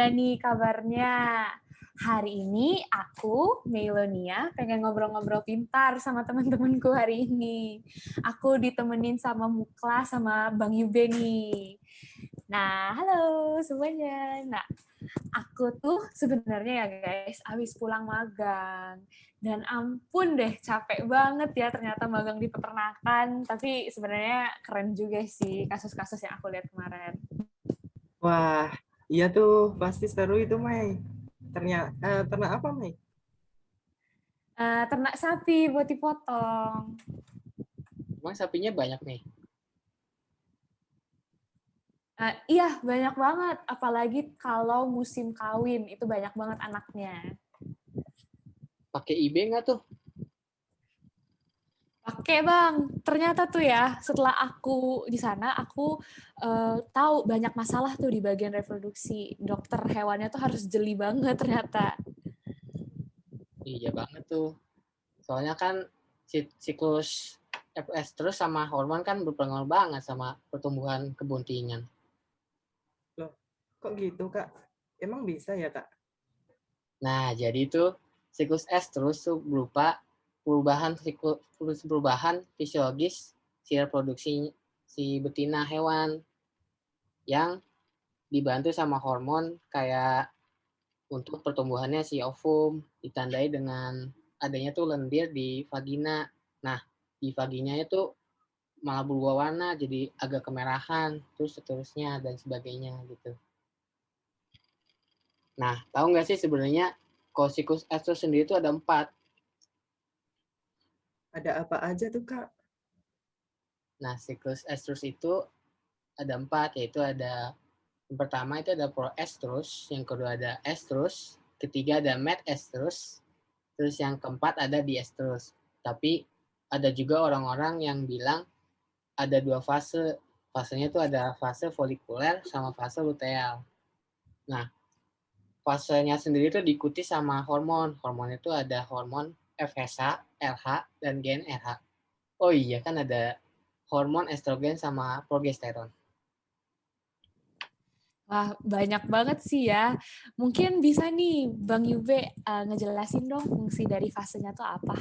Gimana nih kabarnya? Hari ini aku, Meilonia, pengen ngobrol-ngobrol pintar sama teman-temanku hari ini. Aku ditemenin sama Mukla sama Bang Yube nih. Nah, halo semuanya. Nah, aku tuh sebenarnya ya guys, habis pulang magang. Dan ampun deh, capek banget ya ternyata magang di peternakan. Tapi sebenarnya keren juga sih kasus-kasus yang aku lihat kemarin. Wah, iya tuh pasti seru itu, Mai. Ternyata ternak apa, Mai? Ternak sapi buat dipotong. Emang sapinya banyak nih. Iya, banyak banget. Apalagi kalau musim kawin, itu banyak banget anaknya. Pakai IB nggak tuh? Oke bang, ternyata tuh ya setelah aku di sana aku tahu banyak masalah tuh di bagian reproduksi. Dokter hewannya tuh harus jeli banget ternyata. Iya banget tuh. Soalnya kan siklus FS terus sama hormon kan berpengaruh banget sama pertumbuhan kebuntingan. Loh, kok gitu, Kak? Emang bisa ya, Kak? Nah, jadi itu siklus S terus tuh berupa perubahan fisiologis si reproduksi si betina hewan yang dibantu sama hormon kayak untuk pertumbuhannya si ovum ditandai dengan adanya tuh lendir di vagina. Nah, di vaginanya itu malah berubah warna jadi agak kemerahan, terus seterusnya dan sebagainya gitu. Nah, tahu nggak sih sebenarnya kalau siklus estrus sendiri itu ada 4. Ada apa aja tuh, Kak? Nah, siklus estrus itu ada 4, yaitu ada yang pertama itu ada proestrus, yang kedua ada estrus, ketiga ada metestrus, terus yang keempat ada diestrus. Tapi ada juga orang-orang yang bilang ada 2 fase. Fasenya itu ada fase folikuler sama fase luteal. Nah, fasenya sendiri itu diikuti sama hormon. Hormon itu ada hormon FSH, LH, dan GnRH. Oh iya, kan ada hormon estrogen sama progesteron. Wah, banyak banget sih ya. Mungkin bisa nih Bang Yube ngejelasin dong fungsi dari fasenya tuh apa?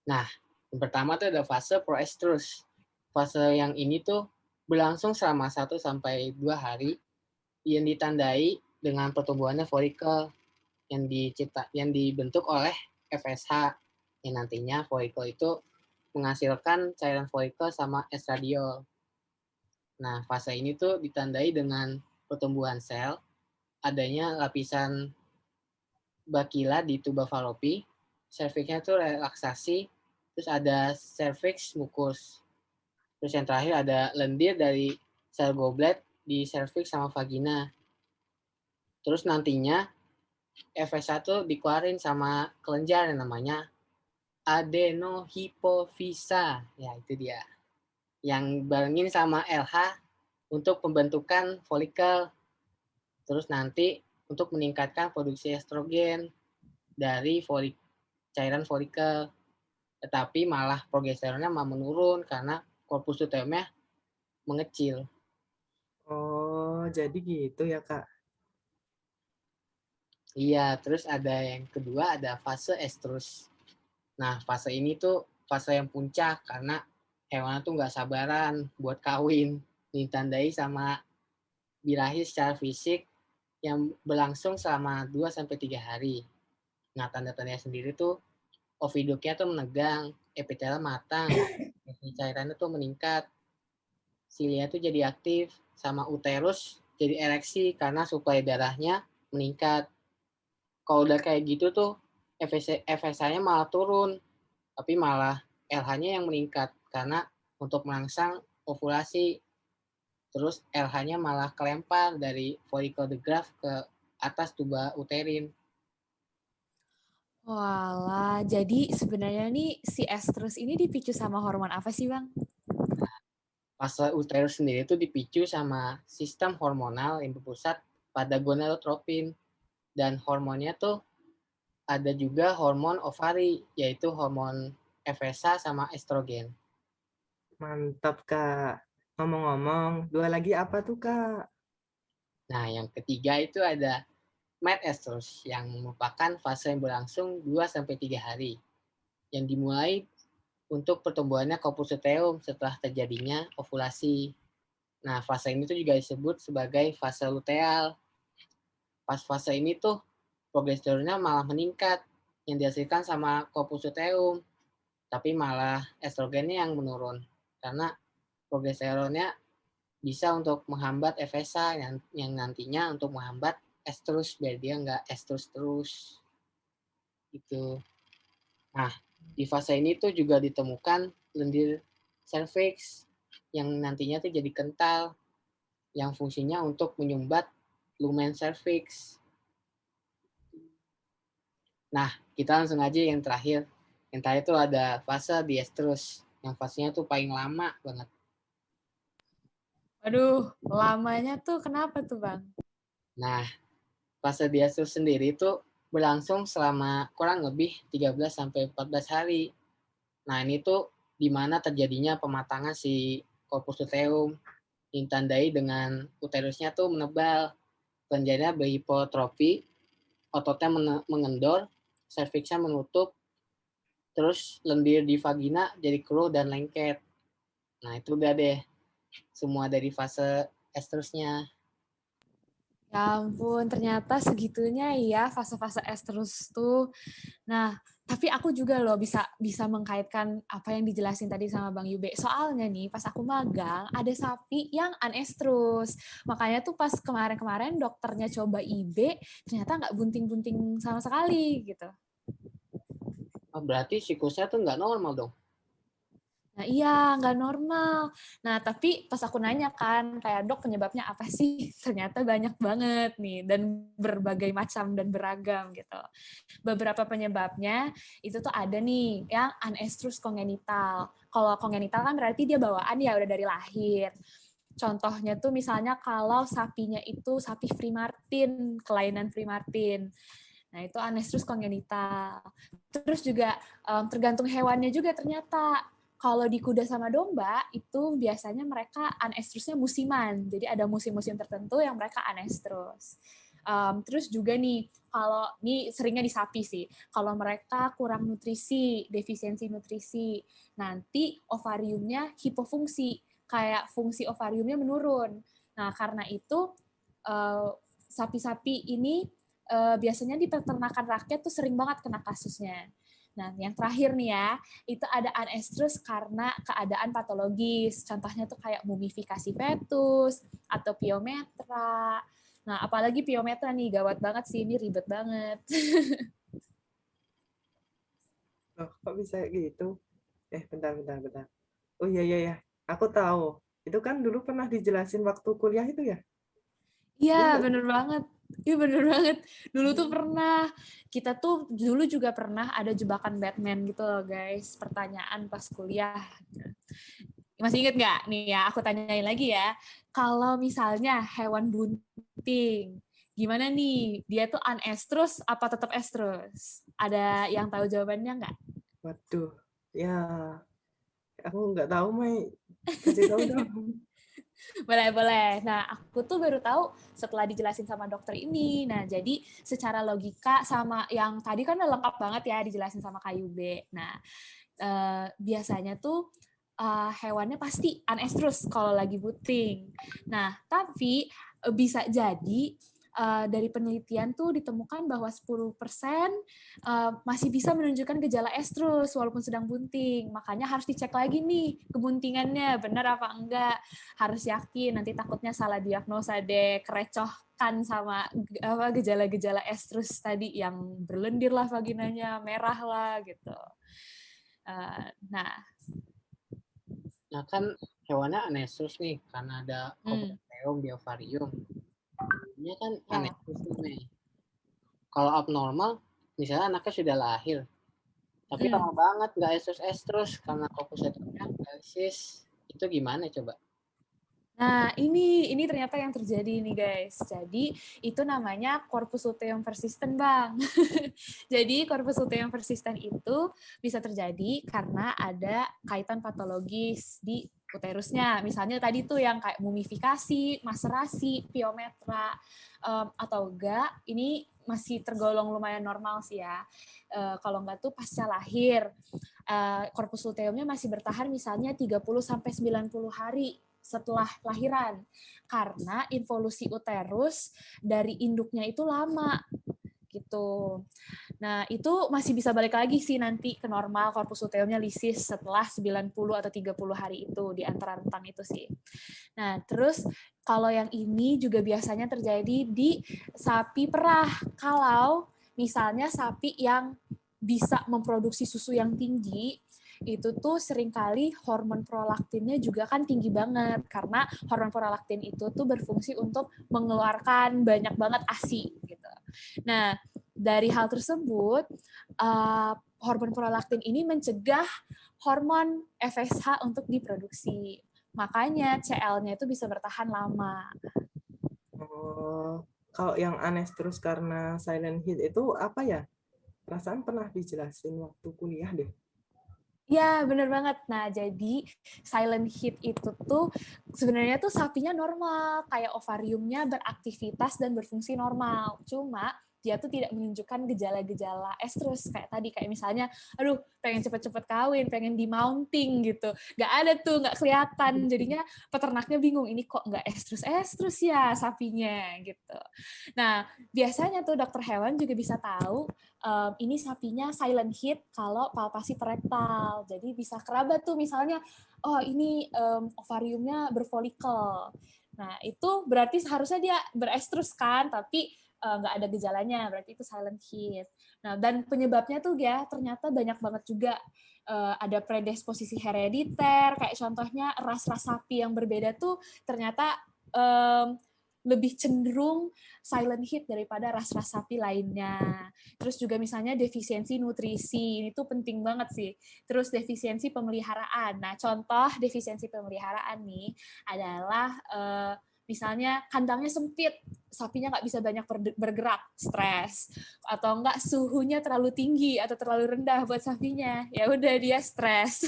Nah, yang pertama tuh ada fase proestrus. Fase yang ini tuh berlangsung selama 1 sampai 2 hari yang ditandai dengan pertumbuhannya folikel yang dibentuk oleh FSH yang nantinya folikel itu menghasilkan cairan folikel sama estradiol. Nah, fase ini tuh ditandai dengan pertumbuhan sel, adanya lapisan bakila di tuba falopi, serviksnya tuh relaksasi, terus ada cervix mukus. Terus yang terakhir ada lendir dari sel goblet di cervix sama vagina. Terus nantinya FS1 dikeluarin sama kelenjar yang namanya adenohipofisa. Ya, itu dia. Yang barengin sama LH untuk pembentukan folikel. Terus nanti untuk meningkatkan produksi estrogen dari cairan folikel. Tetapi malah progesteronnya malah menurun karena korpus luteumnya mengecil. Oh, jadi gitu ya, Kak. Iya, terus ada yang kedua ada fase estrus. Nah, fase ini tuh fase yang puncak karena hewan tuh nggak sabaran buat kawin. Ditandai sama birahi secara fisik yang berlangsung selama 2 sampai 3 hari. Nah, tanda-tandanya sendiri tuh oviduknya tuh menegang, epithelial matang, cairannya tuh meningkat, silia tuh jadi aktif, sama uterus jadi ereksi karena suplai darahnya meningkat. Kalau udah kayak gitu tuh FSH-nya malah turun, tapi malah LH-nya yang meningkat karena untuk merangsang ovulasi. Terus LH-nya malah kelempar dari follicle the graft ke atas tuba uterin. Walah, jadi sebenarnya nih si estrus ini dipicu sama hormon apa sih Bang? Fase uterus sendiri itu dipicu sama sistem hormonal yang berpusat pada gonadotropin. Dan hormonnya tuh ada juga hormon ovari, yaitu hormon FSH sama estrogen. Mantap, Kak. Ngomong-ngomong, dua lagi apa tuh, Kak? Nah, yang ketiga itu ada mid-estrus yang merupakan fase yang berlangsung 2-3 hari yang dimulai untuk pertumbuhannya corpus luteum setelah terjadinya ovulasi. Nah, fase ini tuh juga disebut sebagai fase luteal. Pas fase ini tuh progesteronnya malah meningkat yang dihasilkan sama corpus luteum, tapi malah estrogennya yang menurun karena progesteronnya bisa untuk menghambat FSH yang nantinya untuk menghambat estrus biar dia nggak estrus terus gitu. Nah, di fase ini tuh juga ditemukan lendir cervix yang nantinya tuh jadi kental yang fungsinya untuk menyumbat lumen cervix. Nah, kita langsung aja yang terakhir. Yang terakhir itu ada fase diestrus yang fasenya tuh paling lama banget. Waduh, lamanya tuh kenapa tuh, Bang? Nah, fase diestrus sendiri itu berlangsung selama kurang lebih 13-14 hari. Nah, ini tuh di mana terjadinya pematangan si corpus luteum ditandai dengan uterusnya tuh menebal, kelenjarnya berhipotrofi, ototnya mengendor, serviksnya menutup, terus lendir di vagina jadi keruh dan lengket. Nah, itu udah deh semua dari fase estrusnya. Ya ampun, ternyata segitunya ya fase-fase estrus tuh. Nah, tapi aku juga loh bisa bisa mengkaitkan apa yang dijelasin tadi sama Bang Yube. Soalnya nih, pas aku magang, ada sapi yang anestrus. Makanya tuh pas kemarin-kemarin dokternya coba IB, ternyata nggak bunting-bunting sama sekali gitu. Oh, berarti siklusnya tuh nggak normal dong. Nah iya, nggak normal. Nah tapi pas aku nanya kan, kayak dok penyebabnya apa sih? Ternyata banyak banget nih, dan berbagai macam dan beragam gitu. Beberapa penyebabnya itu tuh ada nih, yang anestrus kongenital. Kalau kongenital kan berarti dia bawaan ya, udah dari lahir. Contohnya tuh misalnya kalau sapinya itu sapi Free Martin, kelainan Free Martin. Nah itu anestrus kongenital. Terus juga tergantung hewannya juga ternyata. Kalau di kuda sama domba, itu biasanya mereka anestrusnya musiman. Jadi ada musim-musim tertentu yang mereka anestrus. Terus juga nih, kalau ini seringnya di sapi sih, kalau mereka kurang nutrisi, defisiensi nutrisi, nanti ovariumnya hipofungsi, kayak fungsi ovariumnya menurun. Nah, karena itu sapi-sapi ini biasanya di peternakan rakyat tuh sering banget kena kasusnya. Nah, yang terakhir nih ya, itu ada anestrus karena keadaan patologis. Contohnya tuh kayak mumifikasi fetus atau piometra. Nah, apalagi piometra nih, gawat banget sih, ini ribet banget. Loh, kok bisa gitu? Bentar. Oh iya. Aku tahu. Itu kan dulu pernah dijelasin waktu kuliah itu ya? Iya, Iya nggak sih? bener banget. Iya, bener banget. Dulu tuh pernah. Kita tuh dulu juga pernah ada jebakan Batman gitu loh, guys. Pertanyaan pas kuliah. Masih inget nggak? Nih ya, aku tanyain lagi ya. Kalau misalnya hewan bunting, gimana nih? Dia tuh anestrus apa tetap estrus? Ada yang tahu jawabannya nggak? Waduh, ya aku nggak tahu, Mai. Kasih tahu dong. Boleh. Nah, aku tuh baru tahu setelah dijelasin sama dokter ini. Nah, jadi secara logika sama yang tadi kan udah lengkap banget ya dijelasin sama KUB. Nah, biasanya tuh hewannya pasti anestrus kalau lagi bunting. Nah, tapi bisa jadi dari penelitian tuh ditemukan bahwa 10% masih bisa menunjukkan gejala estrus walaupun sedang bunting. Makanya harus dicek lagi nih kebuntingannya benar apa enggak. Harus yakin, nanti takutnya salah diagnosa deh, kerecohkan sama apa gejala-gejala estrus tadi yang berlendir lah vaginanya, merah lah gitu. Nah, Nah, kan hewannya anestrus nih karena ada koprolium di ovarium. Ini kan ya. anestrus nih. Kalau abnormal, misalnya anaknya sudah lahir, tapi lama banget nggak estrus karena koproliumnya dialisis, itu gimana coba? Nah, ini ternyata yang terjadi nih, guys. Jadi, itu namanya corpus luteum persistent, Bang. Jadi, corpus luteum persistent itu bisa terjadi karena ada kaitan patologis di uterusnya. Misalnya tadi tuh yang kayak mumifikasi, maserasi, piometra, atau enggak, ini masih tergolong lumayan normal sih ya. Kalau enggak tuh pasca lahir, korpus luteumnya masih bertahan misalnya 30-90 hari setelah lahiran. Karena involusi uterus dari induknya itu lama gitu. Nah, itu masih bisa balik lagi sih nanti ke normal korpus luteumnya lisis setelah 90 atau 30 hari itu, di antara rentang itu sih. Nah, terus kalau yang ini juga biasanya terjadi di sapi perah. Kalau misalnya sapi yang bisa memproduksi susu yang tinggi, itu tuh seringkali hormon prolaktinnya juga kan tinggi banget, karena hormon prolaktin itu tuh berfungsi untuk mengeluarkan banyak banget ASI gitu. Nah, dari hal tersebut, hormon prolaktin ini mencegah hormon FSH untuk diproduksi. Makanya CL-nya itu bisa bertahan lama. Oh, kalau yang anestrus karena silent hit itu apa ya? Perasaan pernah dijelasin waktu kuliah deh. Ya, bener banget. Nah, jadi silent hit itu tuh sebenarnya tuh sapinya normal, kayak ovariumnya beraktivitas dan berfungsi normal. Cuma dia tuh tidak menunjukkan gejala-gejala estrus kayak tadi, kayak misalnya, aduh, pengen cepet-cepet kawin, pengen di mounting gitu. Nggak ada tuh, nggak kelihatan. Jadinya peternaknya bingung, ini kok nggak estrus-estrus ya sapinya gitu. Nah, biasanya tuh dokter hewan juga bisa tahu ini sapinya silent hit kalau palpasi perektal. Jadi bisa kerabat tuh misalnya, oh ini ovariumnya berfolikel. Nah, itu berarti seharusnya dia berestrus kan, tapi nggak ada gejalanya, berarti itu silent hit. Nah, dan penyebabnya tuh ya ternyata banyak banget juga. Ada predisposisi herediter, kayak contohnya ras-ras sapi yang berbeda tuh ternyata lebih cenderung silent hit daripada ras-ras sapi lainnya. Terus juga misalnya defisiensi nutrisi, ini tuh penting banget sih. Terus defisiensi pemeliharaan. Nah, contoh defisiensi pemeliharaan nih adalah misalnya kandangnya sempit, sapinya nggak bisa banyak bergerak, stres. Atau enggak suhunya terlalu tinggi atau terlalu rendah buat sapinya, ya udah dia stres.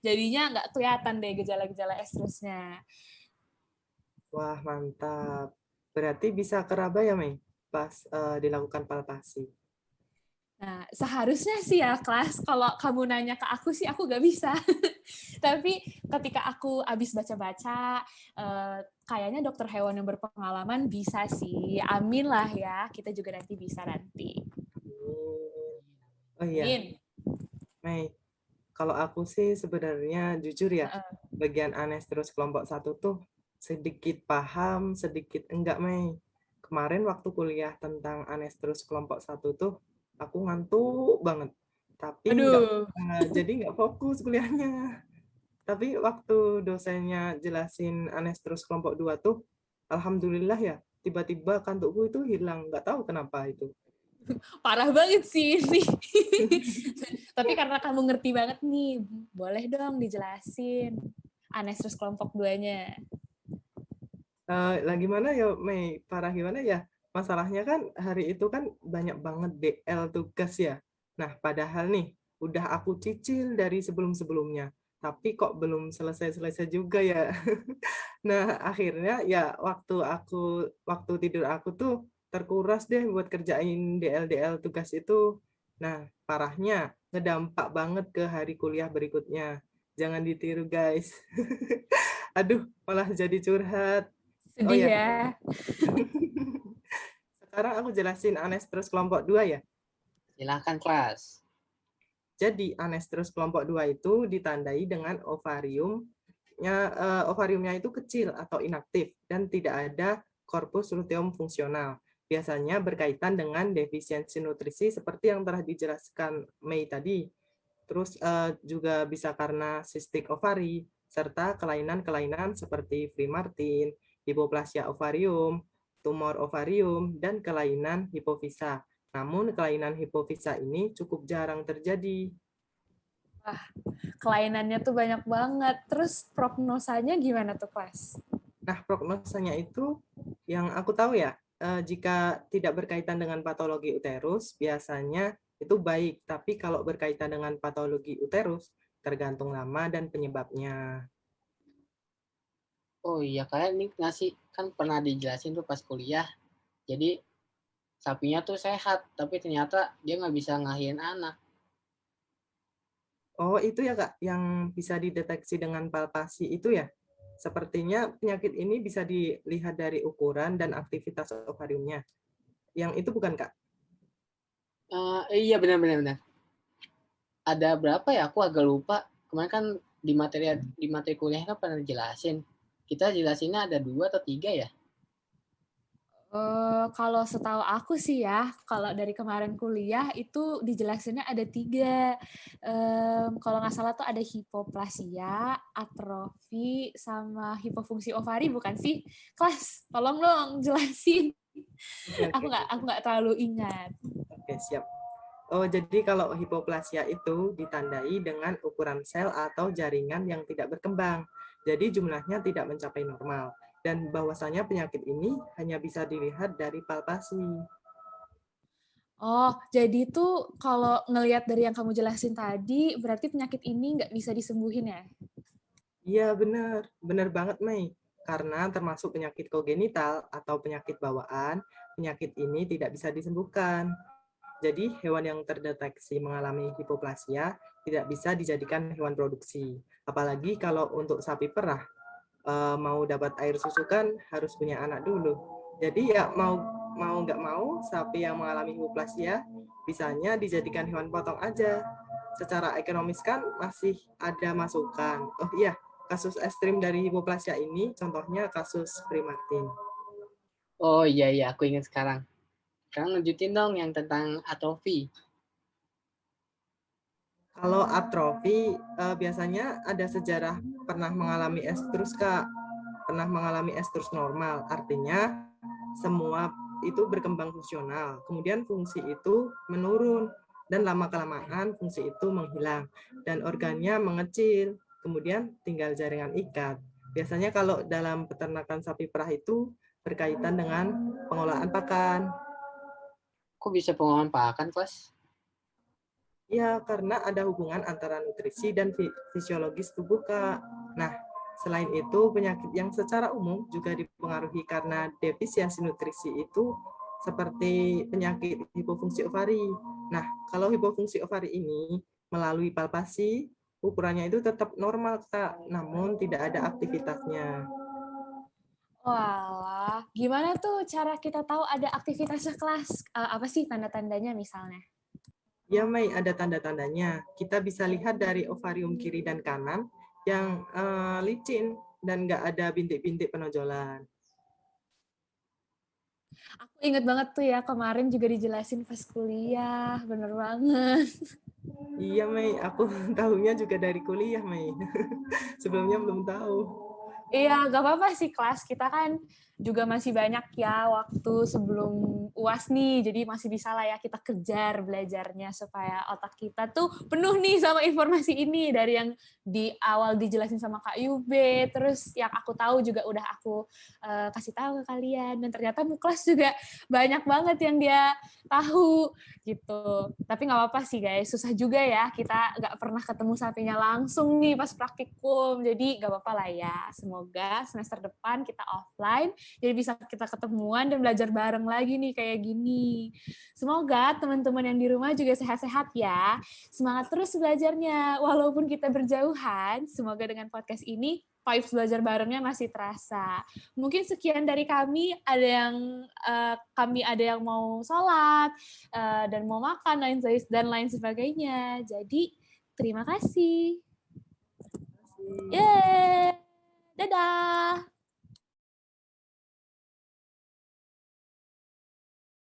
Jadinya nggak kelihatan deh gejala-gejala estrusnya. Wah, mantap. Berarti bisa keraba ya, Mei, pas dilakukan palpasi. Nah, seharusnya sih ya, kelas, kalau kamu nanya ke aku sih, aku nggak bisa. Tapi ketika aku habis baca-baca, kayaknya dokter hewan yang berpengalaman bisa sih. Amin lah ya, kita juga nanti bisa nanti. Oh iya, Amin. Mei. Kalau aku sih sebenarnya jujur ya, bagian anestrus kelompok 1 tuh sedikit paham, sedikit enggak, Mei. Kemarin waktu kuliah tentang anestrus kelompok 1 tuh, aku ngantuk banget. Tapi Aduh. jadi nggak fokus kuliahnya. Tapi waktu dosennya jelasin anestrus kelompok 2 tuh, alhamdulillah ya, tiba-tiba kantukku itu hilang. Nggak tahu kenapa itu. Parah banget sih ini. Tapi karena kamu ngerti banget nih, boleh dong dijelasin anestrus kelompok 2-nya. Lah gimana ya, Mei? Parah gimana ya? Masalahnya kan hari itu kan banyak banget DL tugas ya. Nah, padahal nih, udah aku cicil dari sebelum-sebelumnya. Tapi kok belum selesai-selesai juga ya. Nah, akhirnya ya waktu tidur aku tuh terkuras deh buat kerjain DL-DL tugas itu. Nah, parahnya ngedampak banget ke hari kuliah berikutnya. Jangan ditiru, guys. Aduh, malah jadi curhat. Oh Sedih ya, ya. sekarang aku jelasin anestrus kelompok 2 ya. Silahkan kelas. Jadi anestrus kelompok 2 itu ditandai dengan ovariumnya itu kecil atau inaktif dan tidak ada korpus luteum fungsional. Biasanya berkaitan dengan defisiensi nutrisi seperti yang telah dijelaskan Mei tadi. Terus juga bisa karena cystic ovary serta kelainan-kelainan seperti Free-Martin, hipoplasia ovarium, tumor ovarium, dan kelainan hipofisa. Namun kelainan hipofisa ini cukup jarang terjadi. Kelainannya tuh banyak banget. Terus prognosanya gimana tuh, kelas? Nah, prognosanya itu yang aku tahu ya, jika tidak berkaitan dengan patologi uterus, biasanya itu baik. Tapi kalau berkaitan dengan patologi uterus, tergantung lama dan penyebabnya. Oh iya, kalian ini ngasih kan pernah dijelasin tuh pas kuliah. Jadi sapinya tuh sehat, tapi ternyata dia nggak bisa ngelahirin anak. Oh, itu ya Kak, yang bisa dideteksi dengan palpasi itu ya? Sepertinya penyakit ini bisa dilihat dari ukuran dan aktivitas ovariumnya. Yang itu bukan Kak? Iya benar-benar benar. Ada berapa ya? Aku agak lupa. Kemarin kan di materi kuliah kan pernah dijelasin. Kita jelasinnya ada 2 atau 3 ya? Kalau setahu aku sih ya, kalau dari kemarin kuliah itu dijelasinnya ada 3. Kalau nggak salah tuh ada hipoplasia, atrofi, sama hipofungsi ovari, bukan sih? Kelas, tolong dong jelasin. Oke, Aku oke, nggak oke. aku nggak terlalu ingat. Oke, siap. Oh, jadi kalau hipoplasia itu ditandai dengan ukuran sel atau jaringan yang tidak berkembang. Jadi jumlahnya tidak mencapai normal. Dan bahwasanya penyakit ini hanya bisa dilihat dari palpasi. Oh, jadi tuh kalau ngelihat dari yang kamu jelasin tadi, berarti penyakit ini nggak bisa disembuhin ya? Iya, benar. Benar banget, Mei. Karena termasuk penyakit kongenital atau penyakit bawaan, penyakit ini tidak bisa disembuhkan. Jadi, hewan yang terdeteksi mengalami hipoplasia tidak bisa dijadikan hewan produksi. Apalagi kalau untuk sapi perah, mau dapat air susu kan harus punya anak dulu. Jadi ya mau mau nggak mau sapi yang mengalami hipoplasia bisanya dijadikan hewan potong aja. Secara ekonomis kan masih ada masukan. Oh iya, kasus ekstrim dari hipoplasia ini contohnya kasus Primartin. Oh iya iya, aku ingat sekarang. Sekarang lanjutin dong yang tentang atrofi. Kalau atrofi biasanya ada sejarah pernah mengalami estrus Kak, pernah mengalami estrus normal. Artinya semua itu berkembang fungsional. Kemudian fungsi itu menurun dan lama-kelamaan fungsi itu menghilang dan organnya mengecil. Kemudian tinggal jaringan ikat. Biasanya kalau dalam peternakan sapi perah itu berkaitan dengan pengolahan pakan. Kok bisa pengolahan pakan, kelas? Ya, karena ada hubungan antara nutrisi dan fisiologis tubuh, Kak. Nah, selain itu, penyakit yang secara umum juga dipengaruhi karena defisiensi nutrisi itu seperti penyakit hipofungsi ovari. Nah, kalau hipofungsi ovari ini melalui palpasi, ukurannya itu tetap normal, Kak, namun tidak ada aktivitasnya. Walah, gimana tuh cara kita tahu ada aktivitasnya kelas? Apa sih tanda-tandanya misalnya? Ya, Mei, ada tanda-tandanya. Kita bisa lihat dari ovarium kiri dan kanan yang licin dan nggak ada bintik-bintik penonjolan. Aku inget banget tuh ya, kemarin juga dijelasin pas kuliah, bener banget. Iya, Mei, aku tahunya juga dari kuliah, Mei. Sebelumnya belum tahu. Iya, gak apa-apa sih kelas. Kita kan juga masih banyak ya waktu sebelum UAS nih, jadi masih bisa lah ya kita kejar belajarnya supaya otak kita tuh penuh nih sama informasi ini dari yang di awal dijelasin sama Kak Yube, terus yang aku tahu juga udah aku kasih tahu ke kalian, dan ternyata Muklas juga banyak banget yang dia tahu gitu. Tapi nggak apa-apa sih guys, susah juga ya kita nggak pernah ketemu sapinya langsung nih pas praktikum, jadi nggak apa-apa lah ya. Semoga semester depan kita offline, jadi bisa kita ketemuan dan belajar bareng lagi nih kayak gini. Semoga teman-teman yang di rumah juga sehat-sehat ya. Semangat terus belajarnya, walaupun kita berjauhan. Semoga dengan podcast ini vibes belajar barengnya masih terasa. Mungkin sekian dari kami. Kami ada yang mau sholat dan mau makan dan lain sebagainya. Jadi terima kasih. Terima kasih. Ya.